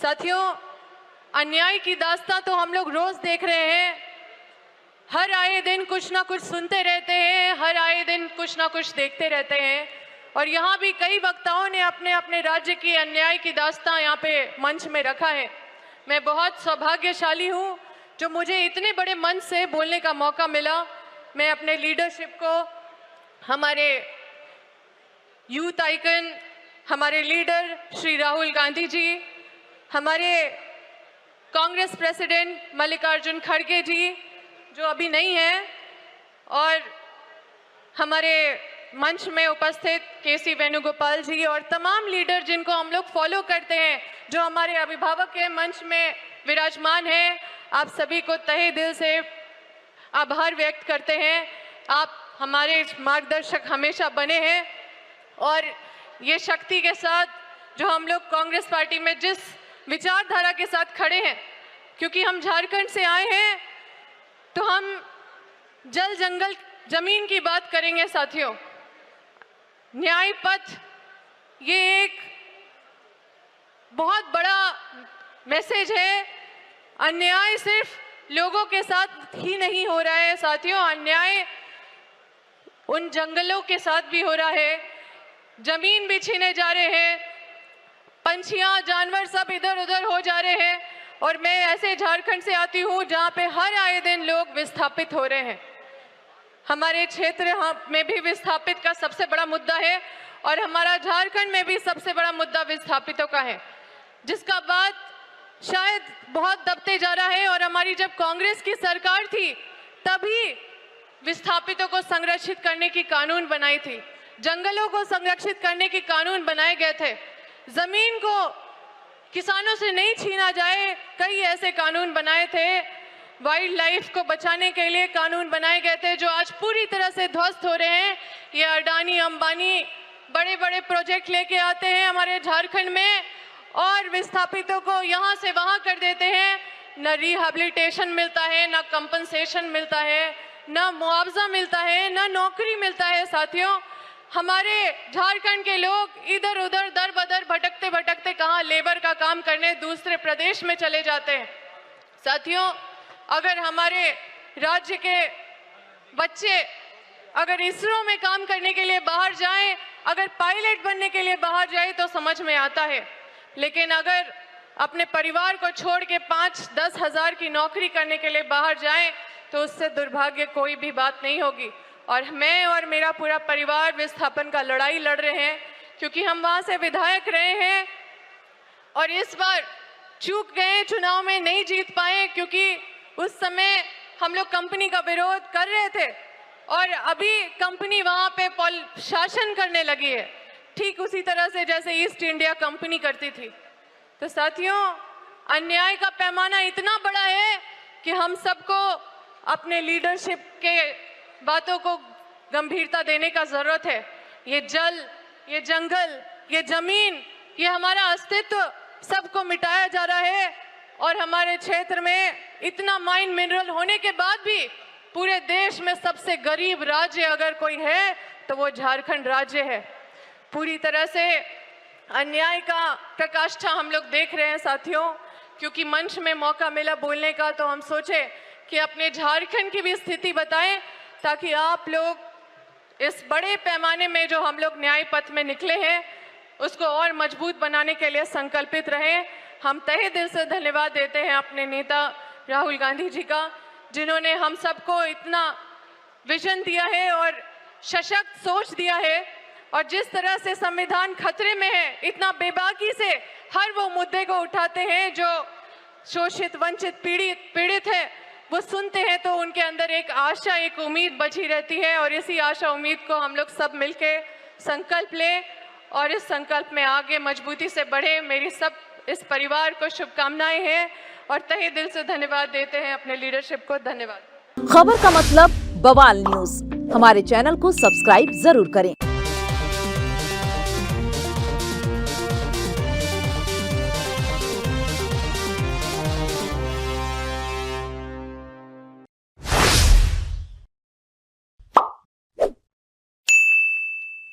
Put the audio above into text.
साथियों, अन्याय की दास्तां तो हम लोग रोज देख रहे हैं। हर आए दिन कुछ ना कुछ सुनते रहते हैं, हर आए दिन कुछ ना कुछ देखते रहते हैं। और यहाँ भी कई वक्ताओं ने अपने अपने राज्य की अन्याय की दास्तां यहाँ पे मंच में रखा है। मैं बहुत सौभाग्यशाली हूँ जो मुझे इतने बड़े मंच से बोलने का मौका मिला। मैं अपने लीडरशिप को, हमारे यूथ आइकन, हमारे लीडर श्री राहुल गांधी जी, हमारे कांग्रेस प्रेसिडेंट मल्लिकार्जुन खड़गे जी जो अभी नहीं हैं, और हमारे मंच में उपस्थित केसी वेणुगोपाल जी और तमाम लीडर जिनको हम लोग फॉलो करते हैं, जो हमारे अभिभावक के मंच में विराजमान हैं, आप सभी को तहे दिल से आभार व्यक्त करते हैं। आप हमारे मार्गदर्शक हमेशा बने हैं और ये शक्ति के साथ जो हम लोग कांग्रेस पार्टी में जिस विचारधारा के साथ खड़े हैं, क्योंकि हम झारखंड से आए हैं तो हम जल जंगल जमीन की बात करेंगे। साथियों, न्याय पथ ये एक बहुत बड़ा मैसेज है। अन्याय सिर्फ लोगों के साथ ही नहीं हो रहा है साथियों, अन्याय उन जंगलों के साथ भी हो रहा है। जमीन भी छीने जा रहे हैं, पंछियां, जानवर सब इधर उधर हो जा रहे हैं। और मैं ऐसे झारखंड से आती हूँ जहाँ पे हर आए दिन लोग विस्थापित हो रहे हैं। हमारे क्षेत्र में भी विस्थापित का सबसे बड़ा मुद्दा है और हमारा झारखंड में भी सबसे बड़ा मुद्दा विस्थापितों का है, जिसका बात शायद बहुत दबते जा रहा है। और हमारी जब कांग्रेस की सरकार थी तभी विस्थापितों को संरक्षित करने की कानून बनाई थी, जंगलों को संरक्षित करने की कानून बनाए गए थे, जमीन को किसानों से नहीं छीना जाए, कई ऐसे कानून बनाए थे। वाइल्ड लाइफ को बचाने के लिए कानून बनाए गए थे जो आज पूरी तरह से ध्वस्त हो रहे हैं। ये अडानी अंबानी बड़े बड़े प्रोजेक्ट लेके आते हैं हमारे झारखंड में और विस्थापितों को यहाँ से वहाँ कर देते हैं। न रिहैबिलिटेशन मिलता है, न कंपनसेशन मिलता है, न मुआवजा मिलता है, न नौकरी मिलता है। साथियों, हमारे झारखंड के लोग इधर उधर दर बदर भटकते भटकते कहाँ लेबर का काम करने दूसरे प्रदेश में चले जाते हैं। साथियों, अगर हमारे राज्य के बच्चे अगर इसरो में काम करने के लिए बाहर जाएं, अगर पायलट बनने के लिए बाहर जाए तो समझ में आता है, लेकिन अगर अपने परिवार को छोड़ के 5-10 हज़ार की नौकरी करने के लिए बाहर जाएं तो उससे दुर्भाग्य कोई भी बात नहीं होगी। और मैं और मेरा पूरा परिवार विस्थापन का लड़ाई लड़ रहे हैं क्योंकि हम वहाँ से विधायक रहे हैं और इस बार चूक गए, चुनाव में नहीं जीत पाए क्योंकि उस समय हम लोग कंपनी का विरोध कर रहे थे और अभी कंपनी वहाँ पे शासन करने लगी है, ठीक उसी तरह से जैसे ईस्ट इंडिया कंपनी करती थी। तो साथियों, अन्याय का पैमाना इतना बड़ा है कि हम सबको अपने लीडरशिप के बातों को गंभीरता देने का जरूरत है। ये जल, ये जंगल, ये जमीन, ये हमारा अस्तित्व सबको मिटाया जा रहा है और हमारे क्षेत्र में इतना माइन मिनरल होने के बाद भी पूरे देश में सबसे गरीब राज्य अगर कोई है तो वो झारखंड राज्य है। पूरी तरह से अन्याय का प्रकाष्ठा हम लोग देख रहे हैं साथियों। क्योंकि मंच में मौका मिला बोलने का तो हम सोचे कि अपने झारखंड की भी स्थिति बताएं ताकि आप लोग इस बड़े पैमाने में जो हम लोग न्याय पथ में निकले हैं उसको और मजबूत बनाने के लिए संकल्पित रहें। हम तहे दिल से धन्यवाद देते हैं अपने नेता राहुल गांधी जी का, जिन्होंने हम सबको इतना विजन दिया है और सशक्त सोच दिया है। और जिस तरह से संविधान खतरे में है, इतना बेबाकी से हर वो मुद्दे को उठाते हैं जो शोषित, वंचित, पीड़ित है, वो सुनते हैं तो उनके अंदर एक आशा, एक उम्मीद बची रहती है। और इसी आशा उम्मीद को हम लोग सब मिलके संकल्प लें और इस संकल्प में आगे मजबूती से बढ़े। मेरी सब इस परिवार को शुभकामनाएं हैं और तहे दिल से धन्यवाद देते हैं अपने लीडरशिप को। धन्यवाद। खबर का मतलब बवाल न्यूज, हमारे चैनल को सब्सक्राइब जरूर करें।